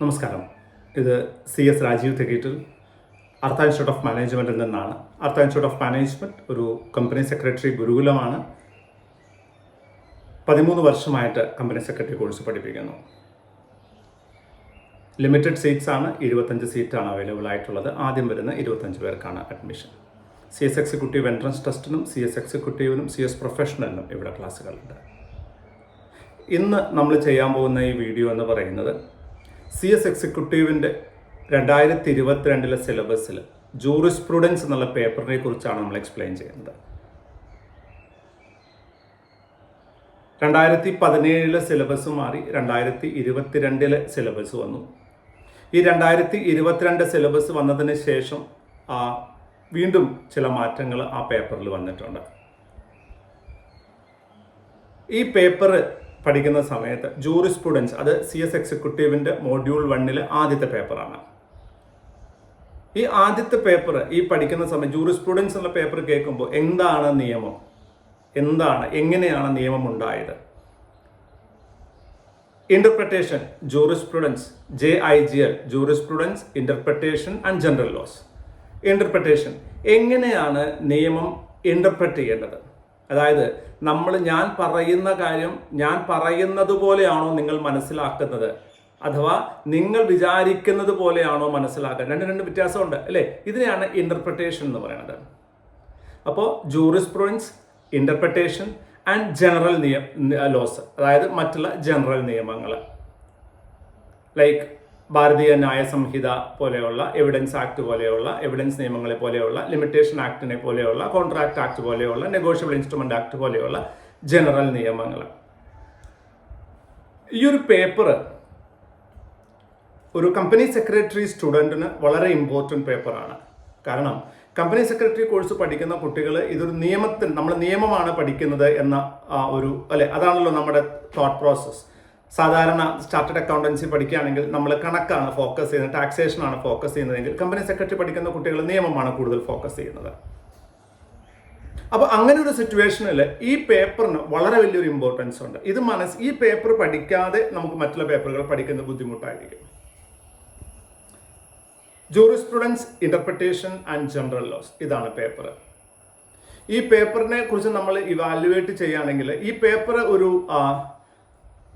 നമസ്കാരം. ഇത് CS രാജീവ് തെക്കേറ്റിൽ അർത്ഥ ഇൻസ്റ്റിറ്റ്യൂട്ട് ഓഫ് മാനേജ്മെൻറ്റിൽ നിന്നാണ്. അർത്ഥ ഇൻസ്റ്റിറ്റ്യൂട്ട് ഓഫ് മാനേജ്മെൻറ്റ് ഒരു കമ്പനി സെക്രട്ടറി ഗുരുകുലമാണ്. 13 വർഷമായിട്ട് കമ്പനി സെക്രട്ടറി കോഴ്സ് പഠിപ്പിക്കുന്നു. ലിമിറ്റഡ് സീറ്റ്സ് ആണ്, 25 സീറ്റാണ് അവൈലബിൾ ആയിട്ടുള്ളത്. ആദ്യം വരുന്ന 25 പേർക്കാണ് അഡ്മിഷൻ. CS എക്സിക്യൂട്ടീവ് എൻട്രൻസ് ടെസ്റ്റിനും CS എക്സിക്യൂട്ടീവിനും CS പ്രൊഫഷണലിനും ഇവിടെ ക്ലാസ്സുകളുണ്ട്. ഇന്ന് നമ്മൾ ചെയ്യാൻ പോകുന്ന ഈ വീഡിയോ എന്ന് പറയുന്നത് CS എക്സിക്യൂട്ടീവിൻ്റെ 2022 സിലബസിൽ ജൂറിസ്പ്രുഡൻസ് എന്നുള്ള പേപ്പറിനെ കുറിച്ചാണ് നമ്മൾ എക്സ്പ്ലെയിൻ ചെയ്യുന്നത്. 2017 സിലബസ് മാറി 2022 സിലബസ് വന്നു. ഈ 2022 സിലബസ് വന്നതിന് ശേഷം വീണ്ടും ചില മാറ്റങ്ങൾ ആ പേപ്പറിൽ വന്നിട്ടുണ്ട്. ഈ പേപ്പർ പഠിക്കുന്ന സമയത്ത് ജൂറിസ്പ്രുഡൻസ്, അത് CS എക്സിക്യൂട്ടീവിൻ്റെ മൊഡ്യൂൾ 1 ആദ്യത്തെ പേപ്പറാണ്. ഈ ആദ്യത്തെ പേപ്പർ ഈ പഠിക്കുന്ന സമയം ജൂറിസ്പ്രുഡൻസ് എന്നുള്ള പേപ്പർ കേൾക്കുമ്പോൾ എന്താണ് നിയമം, എങ്ങനെയാണ് നിയമം ഉണ്ടായത്, interpretation, jurisprudence, JIGL, jurisprudence, interpretation and general laws. Interpretation, എങ്ങനെയാണ് നിയമം ഇന്റർപ്രറ്റ് ചെയ്യേണ്ടത്, അതായത് ഞാൻ പറയുന്ന കാര്യം ഞാൻ പറയുന്നത് പോലെയാണോ നിങ്ങൾ മനസ്സിലാക്കുന്നത്, അഥവാ നിങ്ങൾ വിചാരിക്കുന്നത് പോലെയാണോ മനസ്സിലാക്കുന്നത്. രണ്ട് വ്യത്യാസമുണ്ട് അല്ലേ? ഇതിനെയാണ് ഇന്റർപ്രിട്ടേഷൻ എന്ന് പറയുന്നത്. അപ്പോൾ jurisprudence, interpretation and general laws, അതായത് മറ്റുള്ള ജനറൽ നിയമങ്ങൾ, ലൈക്ക് ഭാരതീയ ന്യായ സംഹിത പോലെയുള്ള, എവിഡൻസ് ആക്ട് പോലെയുള്ള, എവിഡൻസ് നിയമങ്ങളെ പോലെയുള്ള, ലിമിറ്റേഷൻ ആക്ടിനെ പോലെയുള്ള, കോൺട്രാക്ട് ആക്ട് പോലെയുള്ള, നെഗോഷ്യബിൾ ഇൻസ്ട്രുമെന്റ് ആക്ട് പോലെയുള്ള ജനറൽ നിയമങ്ങൾ. ഈ ഒരു പേപ്പർ ഒരു കമ്പനി സെക്രട്ടറി സ്റ്റുഡൻറ്റിന് വളരെ ഇമ്പോർട്ടൻറ്റ് പേപ്പറാണ്. കാരണം കമ്പനി സെക്രട്ടറി കോഴ്സ് പഠിക്കുന്ന കുട്ടികൾ ഇതൊരു നമ്മൾ നിയമമാണ് പഠിക്കുന്നത് എന്ന അതാണല്ലോ നമ്മുടെ തോട്ട് പ്രോസസ്. സാധാരണ സ്റ്റാർട്ടഡ് അക്കൗണ്ടൻസി പഠിക്കുകയാണെങ്കിൽ നമ്മൾ കണക്കാണ് ഫോക്കസ് ചെയ്യുന്നത്, ടാക്സേഷൻ ആണ് ഫോക്കസ് ചെയ്യുന്നതെങ്കിൽ കമ്പനി സെക്രട്ടറി പഠിക്കുന്ന കുട്ടികൾ നിയമമാണ് കൂടുതൽ ഫോക്കസ് ചെയ്യുന്നത്. അപ്പോൾ അങ്ങനെ ഒരു സിറ്റുവേഷനിൽ ഈ പേപ്പറിന് വളരെ വലിയൊരു ഇമ്പോർട്ടൻസ് ഉണ്ട്. ഈ പേപ്പർ പഠിക്കാതെ നമുക്ക് മറ്റുള്ള പേപ്പറുകൾ പഠിക്കുന്നത് ബുദ്ധിമുട്ടായിരിക്കും. Jurisprudence, interpretation and general laws, ഇതാണ് പേപ്പർ. ഈ പേപ്പറിനെ കുറിച്ച് നമ്മൾ ഇവാലുവേറ്റ് ചെയ്യുകയാണെങ്കിൽ ഈ പേപ്പർ ഒരു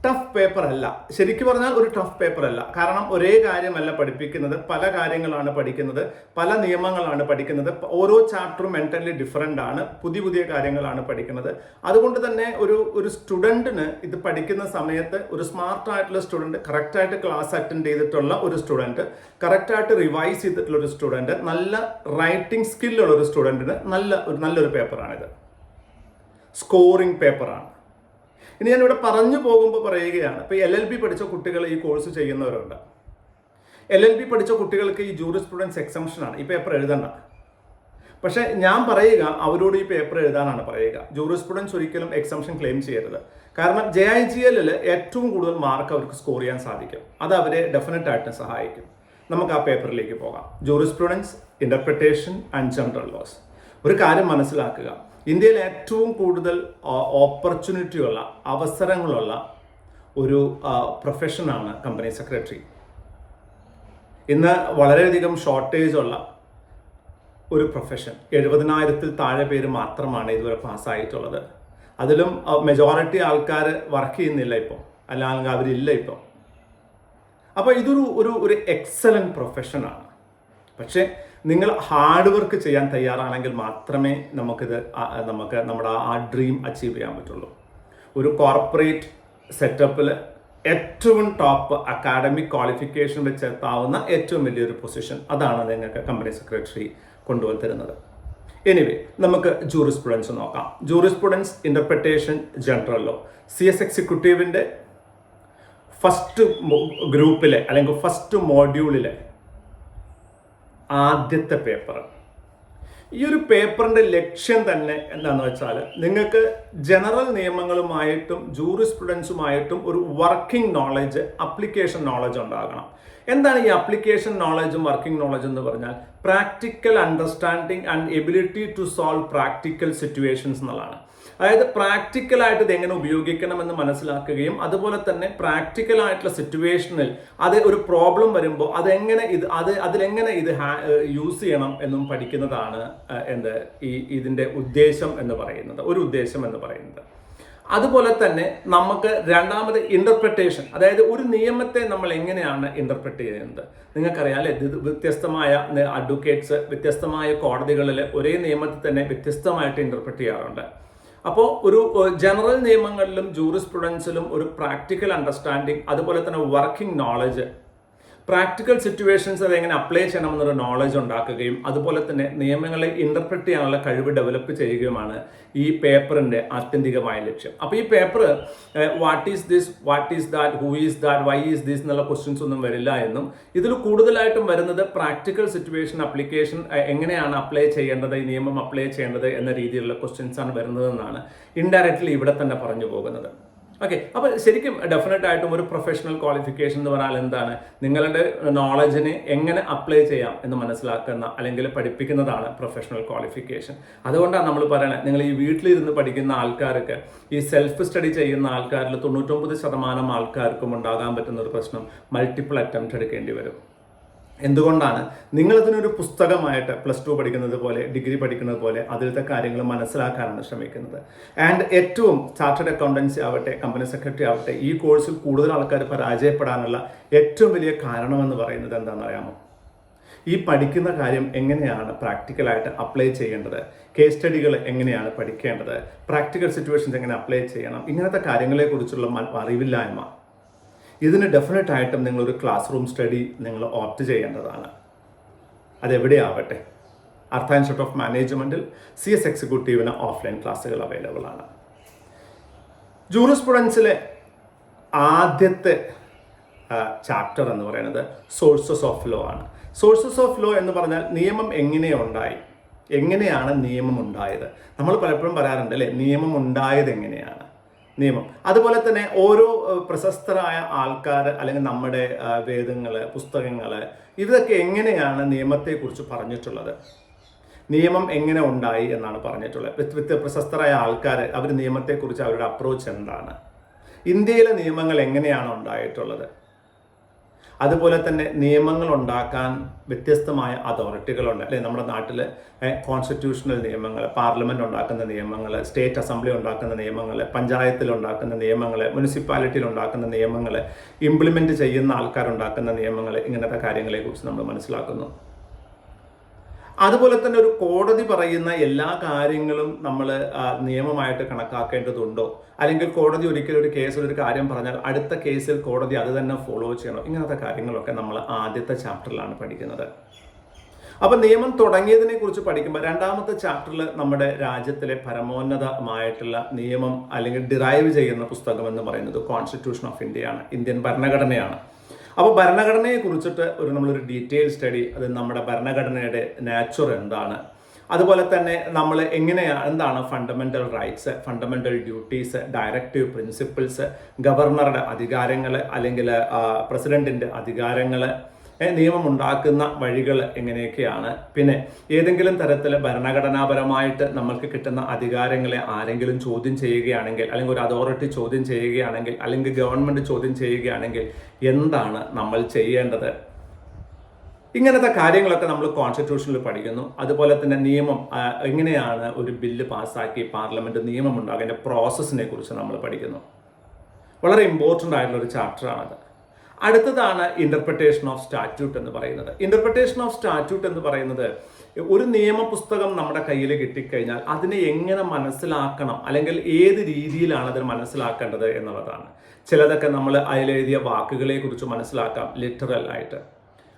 ടഫ് പേപ്പർ അല്ല. ശരിക്കും പറഞ്ഞാൽ ഒരു ടഫ് പേപ്പർ അല്ല. കാരണം ഒരേ കാര്യമല്ല പഠിപ്പിക്കുന്നത്, പല കാര്യങ്ങളാണ് പഠിക്കുന്നത്, പല നിയമങ്ങളാണ് പഠിക്കുന്നത്. ഓരോ ചാപ്റ്ററും മെന്റലി ഡിഫറെൻ്റ് ആണ്, പുതിയ കാര്യങ്ങളാണ് പഠിക്കുന്നത്. അതുകൊണ്ട് തന്നെ ഒരു സ്റ്റുഡൻറ്റിന് ഇത് പഠിക്കുന്ന സമയത്ത് ഒരു സ്മാർട്ടായിട്ടുള്ള സ്റ്റുഡൻറ്റ്, കറക്റ്റായിട്ട് ക്ലാസ് അറ്റൻഡ് ചെയ്തിട്ടുള്ള ഒരു സ്റ്റുഡൻറ്റ്, കറക്റ്റായിട്ട് റിവൈസ് ചെയ്തിട്ടുള്ള ഒരു സ്റ്റുഡൻറ്റ്, നല്ല റൈറ്റിംഗ് സ്കില്ലുള്ള ഒരു സ്റ്റുഡൻറ്റിന് നല്ലൊരു പേപ്പറാണിത്. സ്കോറിംഗ് പേപ്പറാണ്. ഇനി ഞാനിവിടെ പറഞ്ഞു പോകുമ്പോൾ പറയുകയാണ്, ഇപ്പോൾ LLB പഠിച്ച കുട്ടികൾ ഈ കോഴ്സ് ചെയ്യുന്നവരുണ്ട്. LLB പഠിച്ച കുട്ടികൾക്ക് ഈ ജൂറിസ്പ്രുഡൻസ് എക്സംഷനാണ്, ഈ പേപ്പർ എഴുതണ്ട. പക്ഷേ ഞാൻ പറയുക അവരോട് ഈ പേപ്പർ എഴുതാനാണ് പറയുക. ജൂറിസ്പ്രുഡൻസ് ഒരിക്കലും എക്സംഷൻ ക്ലെയിം ചെയ്യരുത്. കാരണം JIGL ഏറ്റവും കൂടുതൽ മാർക്ക് അവർക്ക് സ്കോർ ചെയ്യാൻ സാധിക്കും. അത് അവരെ ഡെഫിനറ്റ് ആയിട്ട് സഹായിക്കും. നമുക്ക് ആ പേപ്പറിലേക്ക് പോകാം. Jurisprudence, interpretation and general laws. ഒരു കാര്യം മനസ്സിലാക്കുക, ഇന്ത്യയിൽ ഏറ്റവും കൂടുതൽ ഓപ്പർച്യൂണിറ്റിയുള്ള, അവസരങ്ങളുള്ള ഒരു പ്രൊഫഷനാണ് കമ്പനി സെക്രട്ടറി. ഇന്ന് വളരെയധികം ഷോർട്ടേജ് ഉള്ള ഒരു പ്രൊഫഷൻ. 70,000-ൽ താഴെ പേര് മാത്രമാണ് ഇതുവരെ പാസ്സായിട്ടുള്ളത്. അതിലും മെജോറിറ്റി ആൾക്കാർ വർക്ക് ചെയ്യുന്നില്ല ഇപ്പോൾ, അല്ലെങ്കിൽ അവരില്ല ഇപ്പോൾ. അപ്പോൾ ഇതൊരു എക്സലൻറ്റ് പ്രൊഫഷനാണ്. പക്ഷേ നിങ്ങൾ ഹാർഡ് വർക്ക് ചെയ്യാൻ തയ്യാറാണെങ്കിൽ മാത്രമേ നമുക്ക് നമ്മുടെ ആ ഡ്രീം അച്ചീവ് ചെയ്യാൻ പറ്റുള്ളൂ. ഒരു കോർപ്പറേറ്റ് സെറ്റപ്പിൽ ഏറ്റവും ടോപ്പ് അക്കാഡമിക് ക്വാളിഫിക്കേഷൻ വെച്ചെത്താവുന്ന ഏറ്റവും വലിയൊരു പൊസിഷൻ, അതാണ് നിങ്ങൾക്ക് കമ്പനി സെക്രട്ടറി കൊണ്ടുവന്ന് തരുന്നത്. എനിവേ, നമുക്ക് ജൂറിസ്പ്രുഡൻസ് നോക്കാം. Jurisprudence, interpretation, general law, CS എക്സിക്യൂട്ടീവിൻ്റെ ഫസ്റ്റ് ഗ്രൂപ്പിലെ അല്ലെങ്കിൽ ഫസ്റ്റ് മോഡ്യൂളിലെ ആദ്യത്തെ പേപ്പർ. ഈ ഒരു പേപ്പറിൻ്റെ ലക്ഷ്യം തന്നെ എന്താണെന്ന് വെച്ചാൽ, നിങ്ങൾക്ക് ജനറൽ നിയമങ്ങളുമായിട്ടും ജൂറിസ്പ്രുഡൻസുമായിട്ടും ഒരു വർക്കിംഗ് നോളജ്, അപ്ലിക്കേഷൻ നോളജ് ഉണ്ടാകണം. എന്താണ് ഈ അപ്ലിക്കേഷൻ നോളജും വർക്കിംഗ് നോളജ് എന്ന് പറഞ്ഞാൽ? Practical understanding and ability to solve practical situations എന്നുള്ളതാണ്. അതായത് പ്രാക്ടിക്കലായിട്ട് ഇത് എങ്ങനെ ഉപയോഗിക്കണമെന്ന് മനസ്സിലാക്കുകയും അതുപോലെ തന്നെ പ്രാക്ടിക്കലായിട്ടുള്ള സിറ്റുവേഷനിൽ അത് ഒരു പ്രോബ്ലം വരുമ്പോൾ അതിലെങ്ങനെ ഇത് യൂസ് ചെയ്യണം എന്നും പഠിക്കുന്നതാണ് ഇതിൻ്റെ ഉദ്ദേശം എന്ന് പറയുന്നത്. അതുപോലെ തന്നെ നമുക്ക് രണ്ടാമത് ഇന്റർപ്രിട്ടേഷൻ, അതായത് ഒരു നിയമത്തെ നമ്മൾ എങ്ങനെയാണ് ഇന്റർപ്രറ്റ് ചെയ്യുന്നത്. നിങ്ങൾക്കറിയാം അല്ലെ, വ്യത്യസ്തമായ അഡ്വക്കേറ്റ്സ് വ്യത്യസ്തമായ കോടതികളിൽ ഒരേ നിയമത്തെ തന്നെ വ്യത്യസ്തമായിട്ട് ഇന്റർപ്രറ്റ് ചെയ്യാറുണ്ട്. അപ്പോൾ ഒരു ജനറൽ നിയമങ്ങളിലും ജൂറിസ്പ്രുഡൻസിലും ഒരു പ്രാക്ടിക്കൽ അണ്ടർസ്റ്റാൻഡിങ്, അതുപോലെ തന്നെ വർക്കിംഗ് നോളജ്, പ്രാക്ടിക്കൽ സിറ്റുവേഷൻസ് അത് എങ്ങനെ അപ്ലൈ ചെയ്യണമെന്നൊരു നോളജ് ഉണ്ടാക്കുകയും അതുപോലെ തന്നെ നിയമങ്ങളെ ഇന്റർപ്രറ്റ് ചെയ്യാനുള്ള കഴിവ് ഡെവലപ്പ് ചെയ്യുകയുമാണ് ഈ പേപ്പറിന്റെ ആത്യന്തികമായ ലക്ഷ്യം. അപ്പോൾ ഈ paper what is this, what is that, who is that, why is this എന്നുള്ള ക്വസ്റ്റ്യൻസ് ഒന്നും വരില്ല എന്നും ഇതിൽ കൂടുതലായിട്ടും വരുന്നത് പ്രാക്ടിക്കൽ സിറ്റുവേഷൻ അപ്ലിക്കേഷൻ എങ്ങനെയാണ് അപ്ലൈ ചെയ്യേണ്ടത്, ഈ നിയമം അപ്ലൈ ചെയ്യേണ്ടത് എന്ന രീതിയിലുള്ള ക്വസ്റ്റ്യൻസ് ആണ് വരുന്നതെന്നാണ് ഇൻഡയറക്റ്റ്ലി ഇവിടെ തന്നെ പറഞ്ഞു പോകുന്നത്. ഓക്കെ, അപ്പോൾ ശരിക്കും ഡെഫിനറ്റ് ആയിട്ടും ഒരു പ്രൊഫഷണൽ ക്വാളിഫിക്കേഷൻ എന്ന് പറഞ്ഞാൽ എന്താണ്, നിങ്ങളുടെ നോളജിനെ എങ്ങനെ അപ്ലൈ ചെയ്യാം എന്ന് മനസ്സിലാക്കുന്ന അല്ലെങ്കിൽ പഠിപ്പിക്കുന്നതാണ് പ്രൊഫഷണൽ ക്വാളിഫിക്കേഷൻ. അതുകൊണ്ടാണ് നമ്മൾ പറയുന്നത്, നിങ്ങൾ ഈ വീട്ടിലിരുന്ന് പഠിക്കുന്ന ആൾക്കാർക്ക്, ഈ സെൽഫ് സ്റ്റഡി ചെയ്യുന്ന ആൾക്കാരിൽ 99% ആൾക്കാർക്കും ഉണ്ടാകാൻ പറ്റുന്ന ഒരു പ്രശ്നം മൾട്ടിപ്പിൾ അറ്റംപ്റ്റ് എടുക്കേണ്ടി വരും. എന്തുകൊണ്ടാണ്? നിങ്ങളിതിനൊരു പുസ്തകമായിട്ട് +2 പഠിക്കുന്നത് പോലെ, ഡിഗ്രി പഠിക്കുന്നത് പോലെ അതിലത്തെ കാര്യങ്ങൾ മനസ്സിലാക്കാനാണ് ശ്രമിക്കുന്നത്. ആൻഡ് ഏറ്റവും ചാർട്ടേഡ് അക്കൗണ്ടൻസി ആവട്ടെ, കമ്പനി സെക്രട്ടറി ആവട്ടെ, ഈ കോഴ്സിൽ കൂടുതൽ ആൾക്കാർ പരാജയപ്പെടാനുള്ള ഏറ്റവും വലിയ കാരണമെന്ന് പറയുന്നത് എന്താണെന്ന് അറിയാമോ? ഈ പഠിക്കുന്ന കാര്യം എങ്ങനെയാണ് പ്രാക്ടിക്കലായിട്ട് അപ്ലൈ ചെയ്യേണ്ടത്, കേസ് സ്റ്റഡികൾ എങ്ങനെയാണ് പഠിക്കേണ്ടത്, പ്രാക്ടിക്കൽ സിറ്റുവേഷൻസ് എങ്ങനെ അപ്ലൈ ചെയ്യണം, ഇങ്ങനത്തെ കാര്യങ്ങളെക്കുറിച്ചുള്ള അറിവില്ലായ്മ. ഇതിന് ഡെഫിനറ്റ് ആയിട്ടും നിങ്ങളൊരു ക്ലാസ് റൂം സ്റ്റഡി നിങ്ങൾ ഓപ്റ്റ് ചെയ്യേണ്ടതാണ്. അതെവിടെയാവട്ടെ, അർത്ഥ ഇൻസ്റ്റിറ്റ്യൂട്ട് ഓഫ് മാനേജ്മെന്റിൽ CS എക്സിക്യൂട്ടീവിന് ഓഫ്ലൈൻ ക്ലാസ്സുകൾ അവൈലബിൾ ആണ്. ജൂറിസ്പ്രുഡൻസിലെ ആദ്യത്തെ ചാപ്റ്റർ എന്ന് പറയുന്നത് സോഴ്സസ് ഓഫ് ലോ ആണ്. സോഴ്സസ് ഓഫ് ലോ എന്ന് പറഞ്ഞാൽ നിയമം എങ്ങനെയാണ് നിയമം ഉണ്ടായത്. നമ്മൾ പലപ്പോഴും പറയാറുണ്ട് അല്ലേ, നിയമം ഉണ്ടായത് എങ്ങനെയാണ് നിയമം. അതുപോലെ തന്നെ ഓരോ പ്രശസ്തരായ ആൾക്കാർ അല്ലെങ്കിൽ നമ്മുടെ വേദങ്ങൾ, പുസ്തകങ്ങൾ, ഇതൊക്കെ എങ്ങനെയാണ് നിയമത്തെക്കുറിച്ച് പറഞ്ഞിട്ടുള്ളത്, നിയമം എങ്ങനെ ഉണ്ടായി എന്നാണ് പറഞ്ഞിട്ടുള്ളത്. പ്രശസ്തരായ ആൾക്കാർ അവർ നിയമത്തെക്കുറിച്ച് അവരുടെ അപ്രോച്ച് എന്താണ്, ഇന്ത്യയിലെ നിയമങ്ങൾ എങ്ങനെയാണ് ഉണ്ടായിട്ടുള്ളത്, അതുപോലെ തന്നെ നിയമങ്ങൾ ഉണ്ടാക്കാൻ വ്യത്യസ്തമായ അതോറിറ്റികളുണ്ട് അല്ലെ. നമ്മുടെ നാട്ടിൽ കോൺസ്റ്റിറ്റ്യൂഷണൽ നിയമങ്ങൾ, പാർലമെന്റ് ഉണ്ടാക്കുന്ന നിയമങ്ങൾ, സ്റ്റേറ്റ് അസംബ്ലി ഉണ്ടാക്കുന്ന നിയമങ്ങൾ, പഞ്ചായത്തിൽ ഉണ്ടാക്കുന്ന നിയമങ്ങൾ, മുനിസിപ്പാലിറ്റിയിൽ ഉണ്ടാക്കുന്ന നിയമങ്ങൾ, ഇംപ്ലിമെന്റ് ചെയ്യുന്ന ആൾക്കാരുണ്ടാക്കുന്ന നിയമങ്ങൾ, ഇങ്ങനത്തെ കാര്യങ്ങളെക്കുറിച്ച് നമ്മൾ മനസ്സിലാക്കുന്നു. അതുപോലെ തന്നെ ഒരു കോടതി പറയുന്ന എല്ലാ കാര്യങ്ങളും നമ്മൾ നിയമമായിട്ട് കണക്കാക്കേണ്ടതുണ്ടോ, അല്ലെങ്കിൽ കോടതി ഒരിക്കലും ഒരു കേസിൽ ഒരു കാര്യം പറഞ്ഞാൽ അടുത്ത കേസിൽ കോടതി അത് തന്നെ ഫോളോ ചെയ്യണം, ഇങ്ങനത്തെ കാര്യങ്ങളൊക്കെ നമ്മൾ ആദ്യത്തെ ചാപ്റ്ററിലാണ് പഠിക്കുന്നത്. അപ്പം നിയമം തുടങ്ങിയതിനെ കുറിച്ച് പഠിക്കുമ്പോൾ രണ്ടാമത്തെ ചാപ്റ്ററിൽ നമ്മുടെ രാജ്യത്തിലെ പരമോന്നതമായിട്ടുള്ള നിയമം അല്ലെങ്കിൽ ഡിറൈവ് ചെയ്യുന്ന പുസ്തകം എന്ന് പറയുന്നത് കോൺസ്റ്റിറ്റ്യൂഷൻ ഓഫ് ഇന്ത്യയാണ്, ഇന്ത്യൻ ഭരണഘടനയാണ്. അപ്പോൾ ഭരണഘടനയെ കുറിച്ചിട്ട് നമ്മളൊരു ഡീറ്റെയിൽ സ്റ്റഡി, അത് നമ്മുടെ ഭരണഘടനയുടെ നാച്ചർ എന്താണ്, അതുപോലെ തന്നെ നമ്മൾ എന്താണ് fundamental rights, fundamental duties, directive principles, ഗവർണറുടെ അധികാരങ്ങൾ അല്ലെങ്കിൽ പ്രസിഡന്റിന്റെ അധികാരങ്ങൾ, നിയമം ഉണ്ടാക്കുന്ന വഴികൾ എങ്ങനെയൊക്കെയാണ്, പിന്നെ ഏതെങ്കിലും തരത്തിൽ ഭരണഘടനാപരമായിട്ട് നമ്മൾക്ക് കിട്ടുന്ന അധികാരങ്ങളെ ആരെങ്കിലും ചോദ്യം ചെയ്യുകയാണെങ്കിൽ, അല്ലെങ്കിൽ ഒരു അതോറിറ്റി ചോദ്യം ചെയ്യുകയാണെങ്കിൽ, അല്ലെങ്കിൽ ഗവൺമെന്റ് ചോദ്യം ചെയ്യുകയാണെങ്കിൽ എന്താണ് നമ്മൾ ചെയ്യേണ്ടത്, ഇങ്ങനത്തെ കാര്യങ്ങളൊക്കെ നമ്മൾ കോൺസ്റ്റിറ്റ്യൂഷനിൽ പഠിക്കുന്നു. അതുപോലെ തന്നെ നിയമം എങ്ങനെയാണ് ഒരു ബില്ല് പാസ്സാക്കി പാർലമെന്റ് നിയമം ഉണ്ടാകും, അതിൻ്റെ പ്രോസസ്സിനെ കുറിച്ച് നമ്മൾ പഠിക്കുന്നു. വളരെ ഇമ്പോർട്ടൻ്റ് ആയിട്ടുള്ള ഒരു ചാപ്റ്ററാണത്. അടുത്തതാണ് ഇന്റർപ്രിട്ടേഷൻ ഓഫ് സ്റ്റാറ്റ്യൂട്ട് എന്ന് പറയുന്നത്. ഇന്റർപ്രിട്ടേഷൻ ഓഫ് സ്റ്റാറ്റ്യൂട്ട് എന്ന് പറയുന്നത് ഒരു നിയമപുസ്തകം നമ്മുടെ കയ്യിൽ കിട്ടിക്കഴിഞ്ഞാൽ അതിനെ എങ്ങനെ മനസ്സിലാക്കണം, അല്ലെങ്കിൽ ഏത് രീതിയിലാണ് അതിന് മനസ്സിലാക്കേണ്ടത് എന്നുള്ളതാണ്. ചിലതൊക്കെ നമ്മൾ അതിലെഴുതിയ വാക്കുകളെ കുറിച്ച് മനസ്സിലാക്കാം ലിറ്ററൽ ആയിട്ട്,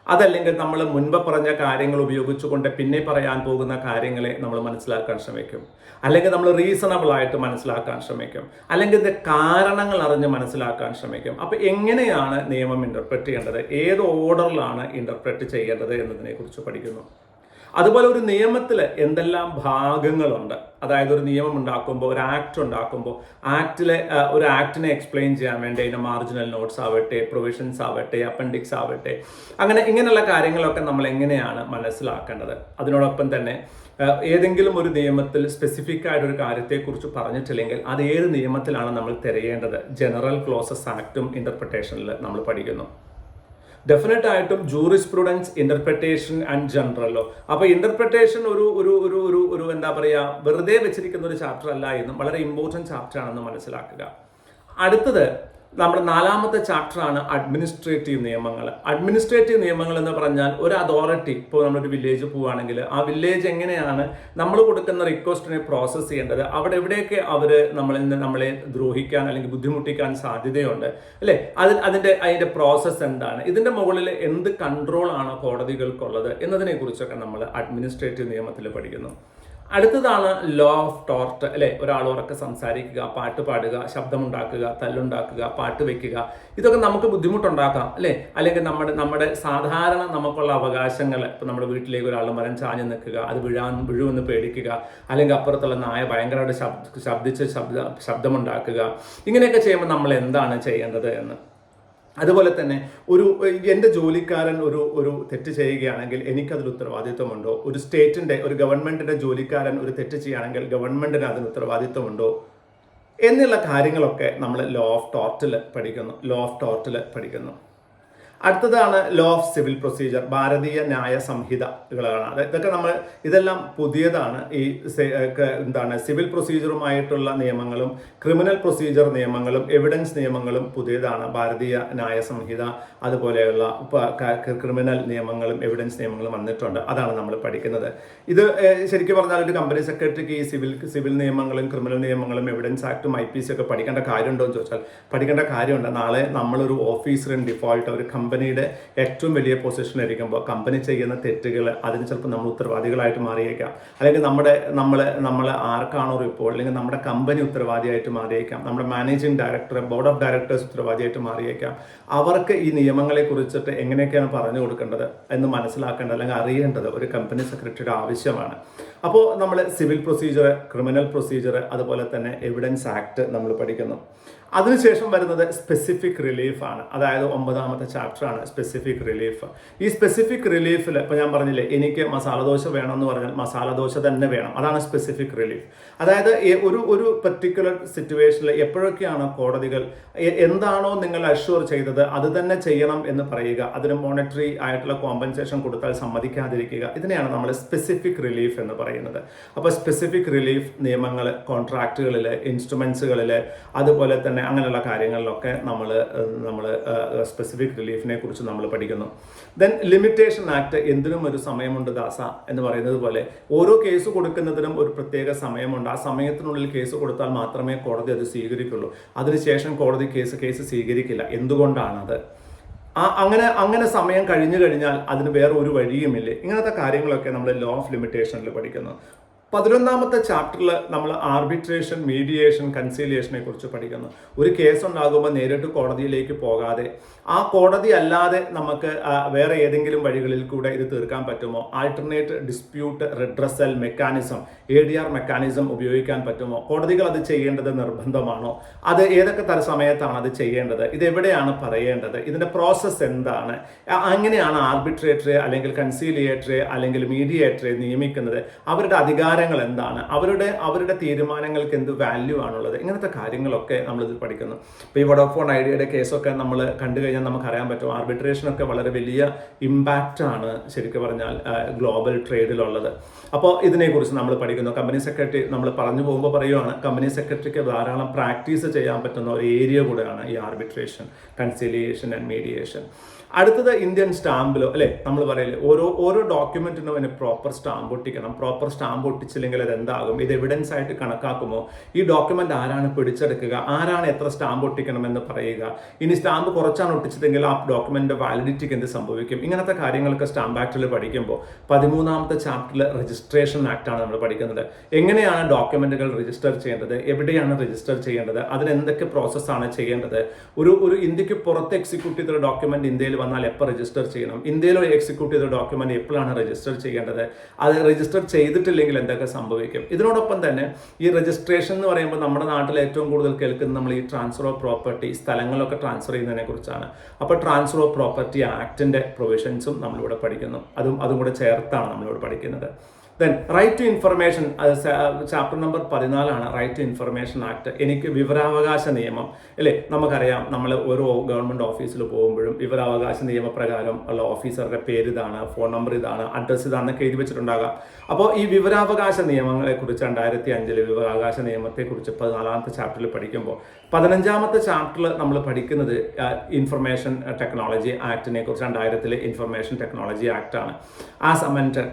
അതല്ലെങ്കിൽ നമ്മൾ മുൻപ് പറഞ്ഞ കാര്യങ്ങൾ ഉപയോഗിച്ചുകൊണ്ട് പിന്നെ പറയാൻ പോകുന്ന കാര്യങ്ങളെ നമ്മൾ മനസ്സിലാക്കാൻ ശ്രമിക്കും, അല്ലെങ്കിൽ നമ്മൾ റീസണബിൾ ആയിട്ട് മനസ്സിലാക്കാൻ ശ്രമിക്കും, അല്ലെങ്കിൽ ഇതിന്റെ കാരണങ്ങൾ അറിഞ്ഞ് മനസ്സിലാക്കാൻ ശ്രമിക്കും. അപ്പൊ എങ്ങനെയാണ് നിയമം ഇന്റർപ്രറ്റ് ചെയ്യേണ്ടത്, ഏത് ഓർഡറിലാണ് ഇന്റർപ്രറ്റ് ചെയ്യേണ്ടത് എന്നതിനെ കുറിച്ച് പഠിക്കുന്നു. അതുപോലെ ഒരു നിയമത്തിൽ എന്തെല്ലാം ഭാഗങ്ങളുണ്ട്, അതായത് ഒരു നിയമം ഉണ്ടാക്കുമ്പോൾ, ഒരു ആക്ട് ഉണ്ടാക്കുമ്പോൾ ഒരു ആക്ടിനെ എക്സ്പ്ലെയിൻ ചെയ്യാൻ വേണ്ടി അതിൻ്റെ മാർജിനൽ നോട്ട്സ് ആവട്ടെ, പ്രൊവിഷൻസ് ആവട്ടെ, അപ്പൻഡിക്സ് ആവട്ടെ, ഇങ്ങനെയുള്ള കാര്യങ്ങളൊക്കെ നമ്മൾ എങ്ങനെയാണ് മനസ്സിലാക്കേണ്ടത്. അതിനോടൊപ്പം തന്നെ ഏതെങ്കിലും ഒരു നിയമത്തിൽ സ്പെസിഫിക് ആയിട്ടൊരു കാര്യത്തെക്കുറിച്ച് പറഞ്ഞിട്ടില്ലെങ്കിൽ അത് ഏത് നിയമത്തിലാണ് നമ്മൾ തിരയേണ്ടത്, ജനറൽ ക്ലോസസ് ആക്ടും ഇന്റർപ്രിട്ടേഷനിൽ നമ്മൾ പഠിക്കുന്നു. ഡെഫിനറ്റ് ആയിട്ടും jurisprudence, interpretation and general law. അപ്പോൾ ഇന്റർപ്രിട്ടേഷൻ ഒരു എന്താ പറയുക, വെറുതെ വെച്ചിരിക്കുന്ന ഒരു ചാപ്റ്റർ അല്ല എന്നും വളരെ ഇമ്പോർട്ടൻറ്റ് ചാപ്റ്റർ ആണെന്ന് മനസ്സിലാക്കുക. അടുത്തത് നമ്മുടെ 4ാമത്തെ ചാപ്റ്ററാണ് അഡ്മിനിസ്ട്രേറ്റീവ് നിയമങ്ങൾ. അഡ്മിനിസ്ട്രേറ്റീവ് നിയമങ്ങൾ എന്ന് പറഞ്ഞാൽ ഒരു അതോറിറ്റി, ഇപ്പോൾ നമ്മളൊരു വില്ലേജ് പോവുകയാണെങ്കിൽ ആ വില്ലേജ് എങ്ങനെയാണ് നമ്മൾ കൊടുക്കുന്ന റിക്വസ്റ്റിനെ പ്രോസസ്സ് ചെയ്യേണ്ടത്, അവിടെ എവിടെയൊക്കെ അവർ നമ്മളെ ദ്രോഹിക്കാൻ അല്ലെങ്കിൽ ബുദ്ധിമുട്ടിക്കാൻ സാധ്യതയുണ്ട് അല്ലേ, അതിൻ്റെ പ്രോസസ്സ് എന്താണ്, ഇതിൻ്റെ മുകളിൽ എന്ത് കൺട്രോളാണ് കോടതികൾക്കുള്ളത് എന്നതിനെ കുറിച്ചൊക്കെ നമ്മൾ അഡ്മിനിസ്ട്രേറ്റീവ് നിയമത്തിൽ പഠിക്കുന്നു. അടുത്തതാണ് ലോ ഓഫ് ടോർട്ട് അല്ലെ, ഒരാൾ ഉറക്കെ സംസാരിക്കുക, പാട്ട് പാടുക, ശബ്ദമുണ്ടാക്കുക, തല്ലുണ്ടാക്കുക, പാട്ട് വെക്കുക, ഇതൊക്കെ നമുക്ക് ബുദ്ധിമുട്ടുണ്ടാക്കാം അല്ലെ. അല്ലെങ്കിൽ നമ്മുടെ സാധാരണ നമുക്കുള്ള അവകാശങ്ങൾ, ഇപ്പം നമ്മുടെ വീട്ടിലേക്ക് ഒരാൾ മരം ചാഞ്ഞു നിൽക്കുക, അത് വീഴുമെന്ന് പേടിക്കുക, അല്ലെങ്കിൽ അപ്പുറത്തുള്ള നായ ഭയങ്കരമായിട്ട് ശബ്ദമുണ്ടാക്കുക, ഇങ്ങനെയൊക്കെ ചെയ്യുമ്പോൾ നമ്മൾ എന്താണ് ചെയ്യേണ്ടത് എന്ന്. അതുപോലെ തന്നെ എൻ്റെ ജോലിക്കാരൻ ഒരു തെറ്റ് ചെയ്യുകയാണെങ്കിൽ എനിക്കതിൽ ഉത്തരവാദിത്വമുണ്ടോ, ഒരു ഗവൺമെന്റിന്റെ ജോലിക്കാരൻ ഒരു തെറ്റ് ചെയ്യുകയാണെങ്കിൽ ഗവൺമെന്റിന് അതിന് ഉത്തരവാദിത്വമുണ്ടോ എന്നുള്ള കാര്യങ്ങളൊക്കെ നമ്മൾ ലോ ഓഫ് ടോർട്ടിൽ പഠിക്കുന്നു. അടുത്തതാണ് ലോ ഓഫ് സിവിൽ പ്രൊസീജിയർ, ഭാരതീയ ന്യായ സംഹിതകളാണ്. ഇതെല്ലാം പുതിയതാണ്. ഈ സിവിൽ പ്രൊസീജിയറുമായിട്ടുള്ള നിയമങ്ങളും ക്രിമിനൽ പ്രൊസീജിയർ നിയമങ്ങളും എവിഡൻസ് നിയമങ്ങളും പുതിയതാണ്. ഭാരതീയ ന്യായ സംഹിത അതുപോലെയുള്ള ക്രിമിനൽ നിയമങ്ങളും എവിഡൻസ് നിയമങ്ങളും വന്നിട്ടുണ്ട്. അതാണ് നമ്മൾ പഠിക്കുന്നത്. ഇത് ശരിക്കും പറഞ്ഞാൽ ഒരു കമ്പനി സെക്രട്ടറിക്ക് ഈ സിവിൽ നിയമങ്ങളും ക്രിമിനൽ നിയമങ്ങളും എവിഡൻസ് ആക്ടും IPC ഒക്കെ പഠിക്കേണ്ട കാര്യമുണ്ടോ എന്ന് ചോദിച്ചാൽ പഠിക്കേണ്ട കാര്യമുണ്ട്. നാളെ നമ്മളൊരു ഓഫീസർ ഇൻ ഡിഫോൾട്ട്, ഒരു കമ്പനിയുടെ ഏറ്റവും വലിയ പൊസിഷനിലിരിക്കുമ്പോൾ കമ്പനി ചെയ്യുന്ന തെറ്റുകൾ അതിന് ചിലപ്പോൾ നമ്മൾ ഉത്തരവാദികളായിട്ട് മാറിയേക്കാം, അല്ലെങ്കിൽ നമ്മൾ ആർക്കാണോ റിപ്പോർട്ട്, അല്ലെങ്കിൽ നമ്മുടെ കമ്പനി ഉത്തരവാദിയായിട്ട് മാറിയേക്കാം, നമ്മുടെ managing director, board of directors ഉത്തരവാദിയായിട്ട് മാറിയേക്കാം. അവർക്ക് ഈ നിയമങ്ങളെ കുറിച്ചിട്ട് എങ്ങനെയൊക്കെയാണ് പറഞ്ഞു കൊടുക്കേണ്ടത് എന്ന് മനസ്സിലാക്കേണ്ടത് അല്ലെങ്കിൽ അറിയേണ്ടത് ഒരു കമ്പനി സെക്രട്ടറിയുടെ ആവശ്യമാണ്. അപ്പോൾ നമ്മൾ സിവിൽ പ്രൊസീജിയർ, ക്രിമിനൽ പ്രൊസീജിയർ, അതുപോലെ തന്നെ എവിഡൻസ് ആക്ട് നമ്മൾ പഠിക്കുന്നു. അതിനുശേഷം വരുന്നത് സ്പെസിഫിക് റിലീഫ് ആണ്. അതായത് 9ാമത്തെ ചാപ്റ്ററാണ് സ്പെസിഫിക് റിലീഫ്. ഈ സ്പെസിഫിക് റിലീഫിൽ ഇപ്പോൾ ഞാൻ പറഞ്ഞില്ലേ, എനിക്ക് മസാലദോശ വേണമെന്ന് പറഞ്ഞാൽ മസാലദോശ തന്നെ വേണം, അതാണ് സ്പെസിഫിക് റിലീഫ്. അതായത് ഒരു പർട്ടിക്കുലർ സിറ്റുവേഷനിൽ എപ്പോഴൊക്കെയാണ് കോടതികൾ എന്താണോ നിങ്ങൾ അഷ്യൂർ ചെയ്തത് അത് തന്നെ ചെയ്യണം എന്ന് പറയുക, അതിന് മോണിറ്ററി ആയിട്ടുള്ള കോമ്പൻസേഷൻ കൊടുത്താൽ സമ്മതിക്കാതിരിക്കുക, ഇതിനെയാണ് നമ്മൾ സ്പെസിഫിക് റിലീഫ് എന്ന് പറയുന്നത്. അപ്പോൾ സ്പെസിഫിക് റിലീഫ് നിയമങ്ങൾ കോൺട്രാക്റ്റുകളിൽ, ഇൻസ്ട്രുമെന്റ്സുകളിൽ, അതുപോലെ തന്നെ അങ്ങനെയുള്ള കാര്യങ്ങളിലൊക്കെ നമ്മൾ സ്പെസിഫിക് റിലീഫിനെ കുറിച്ച് നമ്മൾ പഠിക്കുന്നു. ദെൻ ലിമിറ്റേഷൻ ആക്ട്, എന്തിനും ഒരു സമയമുണ്ട് ദാസ എന്ന് പറയുന്നത് പോലെ ഓരോ കേസ് കൊടുക്കുന്നതിനും ഒരു പ്രത്യേക സമയമുണ്ട്. ആ സമയത്തിനുള്ളിൽ കേസ് കൊടുത്താൽ മാത്രമേ കോടതി അത് സ്വീകരിക്കുള്ളൂ. അതിനുശേഷം കോടതി കേസ് സ്വീകരിക്കില്ല. എന്തുകൊണ്ടാണത്? അങ്ങനെ സമയം കഴിഞ്ഞു കഴിഞ്ഞാൽ അതിന് വേറെ ഒരു വഴിയുമില്ല. ഇങ്ങനത്തെ കാര്യങ്ങളൊക്കെ നമ്മൾ ലോ ഓഫ് ലിമിറ്റേഷനിൽ പഠിക്കുന്നു. 11ാമത്തെ ചാപ്റ്ററിൽ നമ്മൾ ആർബിട്രേഷൻ, മീഡിയേഷൻ, കൺസീലിയേഷനെ കുറിച്ച് പഠിക്കുന്നു. ഒരു കേസ് ഉണ്ടാകുമ്പോൾ നേരിട്ട് കോടതിയിലേക്ക് പോകാതെ ആ കോടതി അല്ലാതെ നമുക്ക് വേറെ ഏതെങ്കിലും വഴികളിൽ കൂടെ ഇത് തീർക്കാൻ പറ്റുമോ? Alternate dispute redressal mechanism, ADR mechanism ഉപയോഗിക്കാൻ പറ്റുമോ? കോടതികൾ അത് ചെയ്യേണ്ടത് നിർബന്ധമാണോ? അത് ഏതൊക്കെ സമയത്താണ് അത് ചെയ്യേണ്ടത്? ഇതെവിടെയാണ് പറയേണ്ടത്? ഇതിൻ്റെ പ്രോസസ്സ് എന്താണ്? അങ്ങനെയാണ് ആർബിട്രേറ്ററെ അല്ലെങ്കിൽ കൺസീലിയേറ്ററെ അല്ലെങ്കിൽ മീഡിയേറ്ററെ നിയമിക്കുന്നത്. അവരുടെ അധികാരങ്ങൾ എന്താണ്? അവരുടെ തീരുമാനങ്ങൾക്ക് എന്ത് വാല്യൂ ആണുള്ളത്? ഇങ്ങനത്തെ കാര്യങ്ങളൊക്കെ നമ്മളിത് പഠിക്കുന്നു. ഇപ്പോൾ ഈ വോഡാഫോൺ ഐഡിയയുടെ കേസൊക്കെ നമ്മൾ കണ്ടു കഴിഞ്ഞാൽ നമുക്ക് അറിയാൻ പറ്റും, ആർബിട്രേഷനൊക്കെ വളരെ വലിയ ഇമ്പാക്റ്റ് ആണ് ശരിക്കും പറഞ്ഞാൽ ഗ്ലോബൽ ട്രേഡിലുള്ളത്. അപ്പോൾ ഇതിനെക്കുറിച്ച് നമ്മൾ പഠിക്കുന്നു. കമ്പനി സെക്രട്ടറി നമ്മൾ പറഞ്ഞു പോകുമ്പോൾ പറയുവാണ്, കമ്പനി സെക്രട്ടറിക്ക് ധാരാളം പ്രാക്ടീസ് ചെയ്യാൻ പറ്റുന്ന ഒരു ഏരിയ കൂടെയാണ് ഈ ആർബിട്രേഷൻ, കൺസിലിയേഷൻ ആൻഡ് മീഡിയേഷൻ. അടുത്തത് ഇന്ത്യൻ സ്റ്റാമ്പിലോ അല്ലേ, നമ്മൾ പറയില്ലേ ഓരോ ഡോക്യുമെന്റിനും അതിന് പ്രോപ്പർ സ്റ്റാമ്പ് ഒട്ടിക്കണം. പ്രോപ്പർ സ്റ്റാമ്പ് ഒട്ടിച്ച് ഒട്ടിച്ചില്ലെങ്കിൽ അത് എന്താകും, ഇത് എവിഡൻസ് ആയിട്ട് കണക്കാക്കുമോ, ഈ ഡോക്യുമെന്റ് ആരാണ് പിടിച്ചെടുക്കുക, ആരാണ് എത്ര സ്റ്റാമ്പ് ഒട്ടിക്കണമെന്ന് പറയുക, ഇനി സ്റ്റാമ്പ് കുറച്ചാണ് ഒട്ടിച്ചതെങ്കിൽ ആ ഡോക്യുമെന്റ് വാലിഡിറ്റിക്ക് എന്ത് സംഭവിക്കും, ഇങ്ങനത്തെ കാര്യങ്ങളൊക്കെ സ്റ്റാമ്പ് ആക്ടിൽ പഠിക്കുമ്പോൾ 13ാമത്തെ ചാപ്റ്ററിൽ രജിസ്ട്രേഷൻ ആക്ട് ആണ് നമ്മൾ പഠിക്കുന്നത്. എങ്ങനെയാണ് ഡോക്യുമെന്റുകൾ രജിസ്റ്റർ ചെയ്യേണ്ടത്, എവിടെയാണ് രജിസ്റ്റർ ചെയ്യേണ്ടത്, അതിന് എന്തൊക്കെ പ്രോസസ്സാണ് ചെയ്യേണ്ടത്, ഒരു ഇന്ത്യക്ക് പുറത്ത് എക്സിക്യൂട്ട് ചെയ്ത ഡോക്യുമെന്റ് ഇന്ത്യയിൽ വന്നാൽ എപ്പോൾ രജിസ്റ്റർ ചെയ്യണം, ഇന്ത്യയിൽ എക്സിക്യൂട്ട് ചെയ്ത ഡോക്യുമെന്റ് എപ്പോഴാണ് രജിസ്റ്റർ ചെയ്യേണ്ടത്, അത് രജിസ്റ്റർ ചെയ്തിട്ടില്ലെങ്കിൽ എന്തൊക്കെ സംഭവിക്കും. ഇതിനോടൊപ്പം തന്നെ ഈ രജിസ്ട്രേഷൻ എന്ന് പറയുമ്പോൾ നമ്മുടെ നാട്ടിൽ ഏറ്റവും കൂടുതൽ കേൾക്കുന്നത് നമ്മൾ ഈ ട്രാൻസ്ഫർ ഓഫ് പ്രോപ്പർട്ടി, സ്ഥലങ്ങളൊക്കെ ട്രാൻസ്ഫർ ചെയ്യുന്നതിനെ കുറിച്ചാണ്. അപ്പോൾ ട്രാൻസ്ഫർ ഓഫ് പ്രോപ്പർട്ടി ആക്ടിന്റെ പ്രൊവിഷൻസും നമ്മളിവിടെ പഠിക്കുന്നു, അതും കൂടെ ചേർത്താണ് നമ്മളിവിടെ പഠിക്കുന്നത്. Then right to information, chapter number 14 right to information act. എനിക്ക് വിവരാവകാശ നിയമം അല്ലേ, നമുക്കറിയാം നമ്മൾ ഓരോ ഗവൺമെൻറ് ഓഫീസിൽ പോകുമ്പോഴും വിവരാവകാശ നിയമപ്രകാരം ഉള്ള ഓഫീസറുടെ പേര് ഇതാണ്, ഫോൺ നമ്പർ ഇതാണ്, അഡ്രസ്സ് ഇതാണെന്നൊക്കെ എഴുതി വെച്ചിട്ടുണ്ടാകാം. അപ്പോൾ ഈ വിവരാവകാശ നിയമങ്ങളെക്കുറിച്ച് 2005 വിവരാവകാശ നിയമത്തെക്കുറിച്ച് 14ാമത്തെ ചാപ്റ്ററിൽ പഠിക്കുമ്പോൾ 15ാമത്തെ ചാപ്റ്ററിൽ നമ്മൾ പഠിക്കുന്നത് ഇൻഫർമേഷൻ ടെക്നോളജി ആക്ടിനെ കുറിച്ച്. 2000 ഇൻഫർമേഷൻ ടെക്നോളജി ആക്ട് ആണ്. ആ സമയത്ത്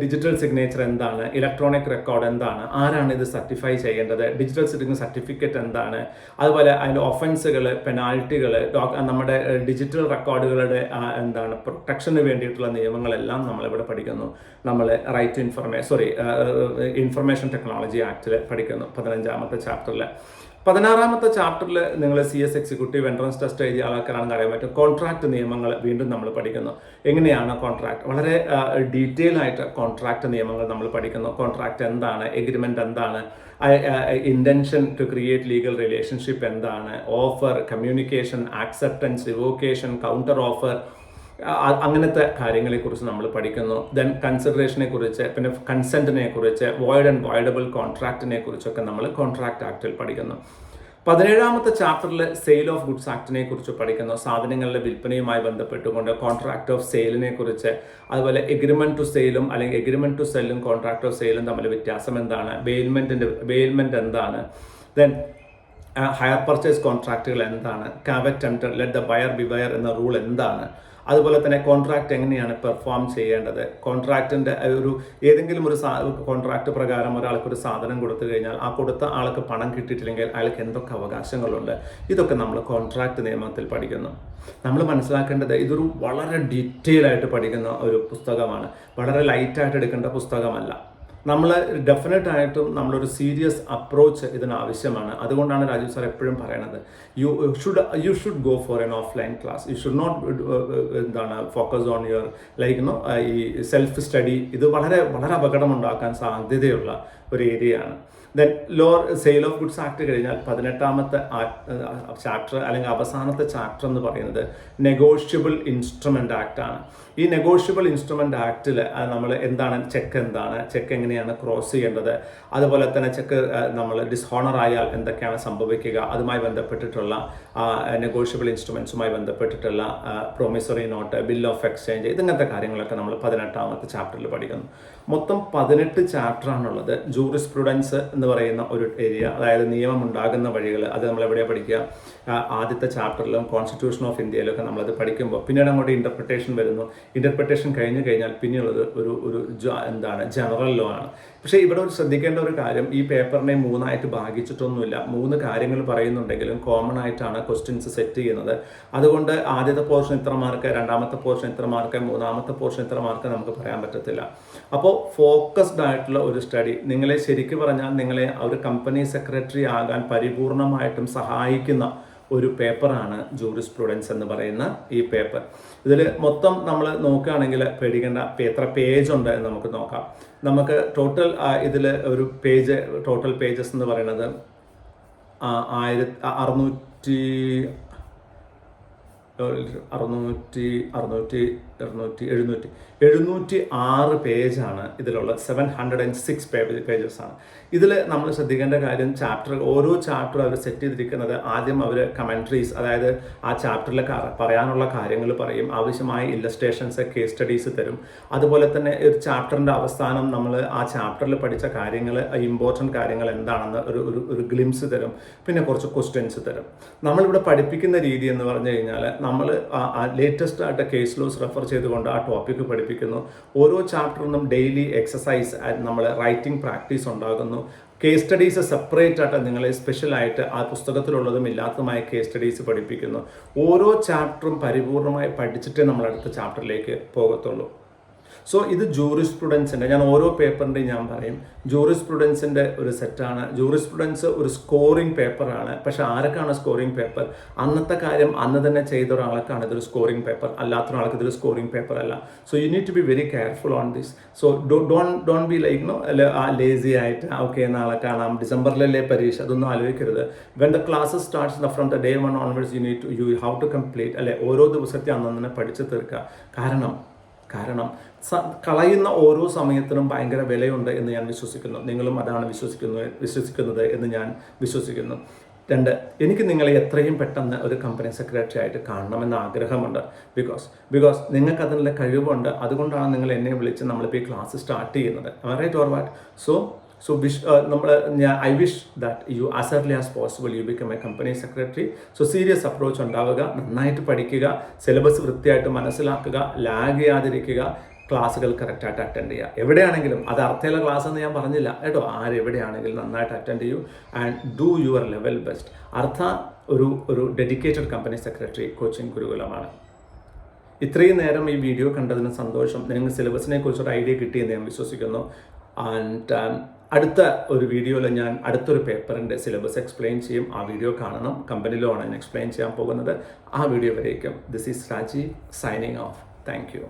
ഡിജിറ്റൽ സിഗ്നേച്ചർ എന്താണ്, ഇലക്ട്രോണിക് റെക്കോർഡ് എന്താണ്, ആരാണ് ഇത് സർട്ടിഫൈ ചെയ്യേണ്ടത്, ഡിജിറ്റൽ സിഗ്നേച്ചർ സർട്ടിഫിക്കറ്റ് എന്താണ്, അതുപോലെ അതിൻ്റെ ഒഫൻസുകൾ, പെനാൽറ്റികൾ, നമ്മുടെ ഡിജിറ്റൽ റെക്കോർഡുകളുടെ എന്താണ് പ്രൊട്ടക്ഷന് വേണ്ടിയിട്ടുള്ള നിയമങ്ങളെല്ലാം നമ്മളിവിടെ പഠിക്കുന്നു. നമ്മൾ റൈറ്റ് ടു ഇൻഫർമേഷൻ ടെക്നോളജി ആക്ടിൽ പഠിക്കുന്നു 15ാമത്തെ ചാപ്റ്ററിൽ. 16ാമത്തെ ചാപ്റ്ററിൽ നിങ്ങൾ CS എക്സിക്യൂട്ടീവ് എൻട്രൻസ് ടെസ്റ്റ് എഴുതിയ ആൾക്കാരാണെന്ന് അറിയാൻ പറ്റും. കോൺട്രാക്ട് നിയമങ്ങൾ വീണ്ടും നമ്മൾ പഠിക്കുന്നു. എങ്ങനെയാണ് കോൺട്രാക്ട്, വളരെ ഡീറ്റെയിൽ ആയിട്ട് കോൺട്രാക്ട് നിയമങ്ങൾ നമ്മൾ പഠിക്കുന്നു. കോൺട്രാക്ട് എന്താണ്, എഗ്രിമെന്റ് എന്താണ്, intention to create legal relationship എന്താണ്, offer, communication, acceptance, revocation, counter offer, അങ്ങനത്തെ കാര്യങ്ങളെക്കുറിച്ച് നമ്മൾ പഠിക്കുന്നു. ദെൻ കൺസിഡറേഷനെ കുറിച്ച്, പിന്നെ കൺസെന്റിനെ കുറിച്ച്, വോയിഡ് ആൻഡ് വോയിഡബിൾ കോൺട്രാക്റ്റിനെ കുറിച്ചൊക്കെ നമ്മൾ കോൺട്രാക്ട് ആക്ടിൽ പഠിക്കുന്നു. 17ാമത്തെ ചാപ്റ്ററിൽ സെയിൽ ഓഫ് ഗുഡ്സ് ആക്ടിനെ കുറിച്ച് പഠിക്കുന്നു. സാധനങ്ങളുടെ വിൽപ്പനയുമായി ബന്ധപ്പെട്ടുകൊണ്ട് കോൺട്രാക്ട് ഓഫ് സെയിലിനെ കുറിച്ച്, അതുപോലെ എഗ്രിമെന്റ് ടു സെയിലും അല്ലെങ്കിൽ എഗ്രിമെന്റ് ടു സെല്ലും കോൺട്രാക്ട് ഓഫ് സെയിലും തമ്മിൽ വ്യത്യാസം എന്താണ്, ബെയിൽമെന്റ് എന്താണ്, ദെൻ ഹയർ പർച്ചേസ് കോൺട്രാക്റ്റുകൾ എന്താണ്, കാവറ്റ് ടെംപ്റ്റർ, let the buyer beware എന്ന റൂൾ എന്താണ്, അതുപോലെ തന്നെ കോൺട്രാക്ട് എങ്ങനെയാണ് പെർഫോം ചെയ്യേണ്ടത്, കോൺട്രാക്റ്റിൻ്റെ ഏതെങ്കിലും ഒരു കോൺട്രാക്ട് പ്രകാരം ഒരാൾക്കൊരു സാധനം കൊടുത്തു കഴിഞ്ഞാൽ ആ കൊടുത്ത ആൾക്ക് പണം കിട്ടിയിട്ടില്ലെങ്കിൽ അയാൾക്ക് എന്തൊക്കെ അവകാശങ്ങളുണ്ട്, ഇതൊക്കെ നമ്മൾ കോൺട്രാക്ട് നിയമത്തിൽ പഠിക്കുന്നു. നമ്മൾ മനസ്സിലാക്കേണ്ടത് ഇതൊരു വളരെ ഡീറ്റെയിൽ ആയിട്ട് പഠിക്കുന്ന ഒരു പുസ്തകമാണ്, വളരെ ലൈറ്റായിട്ട് എടുക്കേണ്ട പുസ്തകമല്ല. നമ്മൾ ഡെഫിനറ്റ് ആയിട്ടും നമ്മളൊരു സീരിയസ് അപ്രോച്ച് ഇതിന് ആവശ്യമാണ്. അതുകൊണ്ടാണ് രാജീവ് സാർ എപ്പോഴും പറയണത് you should go for an offline class. You should not focus on your ഈ സെൽഫ് സ്റ്റഡി. ഇത് വളരെ വളരെ അപകടമുണ്ടാക്കാൻ സാധ്യതയുള്ള ഒരു ഏരിയയാണ്. Then sale of goods act കഴിഞ്ഞാൽ 18ാമത്തെ ചാപ്റ്റർ അല്ലെങ്കിൽ അവസാനത്തെ ചാപ്റ്റർ എന്ന് പറയുന്നത് നെഗോഷ്യബിൾ ഇൻസ്ട്രുമെൻ്റ് ആക്ട് ആണ്. ഈ നെഗോഷ്യബിൾ ഇൻസ്ട്രുമെൻ്റ് ആക്ടിൽ നമ്മൾ എന്താണ് ചെക്ക് എങ്ങനെയാണ് ക്രോസ് ചെയ്യേണ്ടത്, അതുപോലെ തന്നെ ചെക്ക് നമ്മൾ ഡിസ്ഹോണർ ആയാൽ എന്തൊക്കെയാണ് സംഭവിക്കുക, അതുമായി ബന്ധപ്പെട്ടിട്ടുള്ള നെഗോഷ്യബിൾ ഇൻസ്ട്രുമെൻസുമായി ബന്ധപ്പെട്ടിട്ടുള്ള promissory note, bill of exchange, ഇങ്ങനത്തെ കാര്യങ്ങളൊക്കെ നമ്മൾ 18ാമത്തെ ചാപ്റ്ററിൽ പഠിക്കുന്നു. മൊത്തം 18 ചാപ്റ്ററാണുള്ളത്. ജൂറിസ്പ്രുഡൻസ് എന്ന് പറയുന്ന ഒരു ഏരിയ, അതായത് നിയമം ഉണ്ടാകുന്ന വഴികൾ, അത് നമ്മൾ എവിടെയാണ് പഠിക്കുക, ആദ്യത്തെ ചാപ്റ്ററിലും കോൺസ്റ്റിറ്റ്യൂഷൻ ഓഫ് ഇന്ത്യയിലൊക്കെ നമ്മളത് പഠിക്കുമ്പോൾ പിന്നീട് അങ്ങോട്ട് ഇൻ്റർപ്രിട്ടേഷൻ വരുന്നു. ഇൻ്റർപ്രിട്ടേഷൻ കഴിഞ്ഞ് കഴിഞ്ഞാൽ പിന്നെയുള്ളത് ഒരു ജനറൽ ലോ ആണ്. പക്ഷേ ഇവിടെ ഒരു ശ്രദ്ധിക്കേണ്ട ഒരു കാര്യം, ഈ പേപ്പറിനെ 3ആയിട്ട് ഭാഗിച്ചിട്ടൊന്നുമില്ല. 3 കാര്യങ്ങൾ പറയുന്നുണ്ടെങ്കിലും കോമൺ ആയിട്ടാണ് ക്വസ്റ്റ്യൻസ് സെറ്റ് ചെയ്യുന്നത്. അതുകൊണ്ട് ആദ്യത്തെ പോർഷൻ ഇത്ര മാർക്ക്, രണ്ടാമത്തെ പോർഷൻ ഇത്ര മാർക്ക്, മൂന്നാമത്തെ പോർഷൻ ഇത്ര മാർക്ക് നമുക്ക് പറയാൻ പറ്റത്തില്ല. അപ്പോൾ ഫോക്കസ്ഡ് ആയിട്ടുള്ള ഒരു സ്റ്റഡി നിങ്ങളെ ശരിക്കും പറഞ്ഞാൽ നിങ്ങളെ ഒരു കമ്പനി സെക്രട്ടറി ആകാൻ പരിപൂർണമായിട്ടും സഹായിക്കുന്ന ഒരു പേപ്പറാണ് ജൂറിസ്പ്രുഡൻസ് എന്ന് പറയുന്ന ഈ പേപ്പർ. ഇതിൽ മൊത്തം നമ്മൾ നോക്കുകയാണെങ്കിൽ പേടിക്കേണ്ട എത്ര പേജ് ഉണ്ട് എന്ന് നമുക്ക് നോക്കാം. നമുക്ക് ടോട്ടൽ ഇതിൽ ഒരു ടോട്ടൽ പേജസ് എന്ന് പറയുന്നത് 706 പേജാണ് ഇതിലുള്ള. 706 പേജസ് ആണ്. ഇതിൽ നമ്മൾ ശ്രദ്ധിക്കേണ്ട കാര്യം, ഓരോ ചാപ്റ്ററും അവർ സെറ്റ് ചെയ്തിരിക്കുന്നത്, ആദ്യം അവർ കമൻട്രീസ്, അതായത് ആ ചാപ്റ്ററിൽ പറയാനുള്ള കാര്യങ്ങൾ പറയും, ആവശ്യമായ ഇല്ലസ്ട്രേഷൻസ്, കേസ് സ്റ്റഡീസ് തരും. അതുപോലെ തന്നെ ഒരു ചാപ്റ്ററിൻ്റെ അവസാനം നമ്മൾ ആ ചാപ്റ്ററിൽ പഠിച്ച കാര്യങ്ങൾ, ഇമ്പോർട്ടൻറ്റ് കാര്യങ്ങൾ എന്താണെന്ന് ഒരു ഗ്ലിംസ് തരും. പിന്നെ കുറച്ച് ക്വസ്റ്റ്യൻസ് തരും. നമ്മളിവിടെ പഠിപ്പിക്കുന്ന രീതി എന്ന് പറഞ്ഞു കഴിഞ്ഞാൽ, നമ്മൾ ലേറ്റസ്റ്റ് ആയിട്ട് കേസ് ലോസ് റെഫർ ചെയ്തുകൊണ്ട് ആ ടോപ്പിക്ക് പഠിപ്പിക്കുന്നു. ഓരോ ചാപ്റ്ററിനും ഡെയിലി എക്സസൈസ് നമ്മൾ റൈറ്റിംഗ് പ്രാക്ടീസ് ഉണ്ടാകുന്നു. കേസ് സ്റ്റഡീസ് സെപ്പറേറ്റ് ആയിട്ട് നിങ്ങളെ സ്പെഷ്യലായിട്ട് ആ പുസ്തകത്തിലുള്ളതും ഇല്ലാത്തതുമായ കേസ് സ്റ്റഡീസ് പഠിപ്പിക്കുന്നു. ഓരോ ചാപ്റ്ററും പരിപൂർണമായി പഠിച്ചിട്ടേ നമ്മൾ അടുത്ത ചാപ്റ്ററിലേക്ക് പോകത്തുള്ളൂ. സോ ഇത് ജൂറിസ്പ്രുഡൻസിൻ്റെ, ഞാൻ ഓരോ പേപ്പറിൻ്റെയും ഞാൻ പറയും, ജൂറിസ്പ്രുഡൻസിൻ്റെ ഒരു സെറ്റാണ്. ജൂറിസ്പ്രുഡൻസ് ഒരു സ്കോറിംഗ് പേപ്പറാണ്. പക്ഷേ ആരൊക്കെയാണ് സ്കോറിംഗ് പേപ്പർ? അന്നത്തെ കാര്യം അന്ന് തന്നെ ചെയ്ത ഒരാൾക്കാണ് ഇതൊരു സ്കോറിംഗ് പേപ്പർ, അല്ലാത്ത ഒരാൾക്ക് ഇതൊരു സ്കോറിംഗ് പേപ്പർ അല്ല. So you need to be very careful on this. So don't be like no lazy ആയിട്ട് ഓക്കെ നാളെ കാണാം, ഡിസംബറിലല്ലേ പരീക്ഷ, അതൊന്നും ആലോചിക്കരുത്. When the class starts from the day 1 onwards you have to complete, അല്ലെ, ഓരോ ദിവസത്തെ അന്ന് തന്നെ പഠിച്ചു തീർക്കുക. കാരണം കളയുന്ന ഓരോ സമയത്തിനും ഭയങ്കര വിലയുണ്ട് എന്ന് ഞാൻ വിശ്വസിക്കുന്നു. നിങ്ങളും അതാണ് വിശ്വസിക്കുന്നത് എന്ന് ഞാൻ വിശ്വസിക്കുന്നു. 2, എനിക്ക് നിങ്ങളെ എത്രയും പെട്ടെന്ന് ഒരു കമ്പനി സെക്രട്ടറി ആയിട്ട് കാണണമെന്ന് ആഗ്രഹമുണ്ട്. ബിക്കോസ് നിങ്ങൾക്ക് അതിനുള്ള കഴിവുണ്ട്. അതുകൊണ്ടാണ് നിങ്ങൾ എന്നെ വിളിച്ച് നമ്മളിപ്പോൾ ഈ ക്ലാസ് സ്റ്റാർട്ട് ചെയ്യുന്നത്. Right or what? So I wish that you as early as possible you become a company secretary. So serious approach ഉണ്ടാവുക, നന്നായിട്ട് പഠിക്കുക, സിലബസ് വൃത്തിയായിട്ട് മനസ്സിലാക്കുക, ലാഗ് ചെയ്യാതിരിക്കുക, ക്ലാസ്സുകൾ കറക്റ്റായിട്ട് അറ്റൻഡ് ചെയ്യുക. എവിടെയാണെങ്കിലും, അത് അർത്ഥമുള്ള ക്ലാസ് എന്ന് ഞാൻ പറഞ്ഞില്ല കേട്ടോ, ആരെവിടെയാണെങ്കിലും നന്നായിട്ട് അറ്റൻഡ് ചെയ്യൂ and do your level best. അർത്ഥ ഒരു ഡെഡിക്കേറ്റഡ് കമ്പനി സെക്രട്ടറി കോച്ചിങ് ഗുരുകുലമാണ്. ഇത്രയും നേരം ഈ വീഡിയോ കണ്ടതിന് സന്തോഷം. നിങ്ങൾക്ക് സിലബസിനെ കുറിച്ചൊരു ഐഡിയ കിട്ടിയെന്ന് ഞാൻ വിശ്വസിക്കുന്നു. ആൻഡ് അടുത്ത ഒരു വീഡിയോയിൽ ഞാൻ അടുത്തൊരു പേപ്പറിൻ്റെ സിലബസ് എക്സ്പ്ലെയിൻ ചെയ്യും. ആ വീഡിയോ കാണണം. കമ്പനി ലോ ആണ് ഞാൻ എക്സ്പ്ലെയിൻ ചെയ്യാൻ പോകുന്നത്. ആ വീഡിയോ വരേക്കും this is Rajeev signing off. Thank U.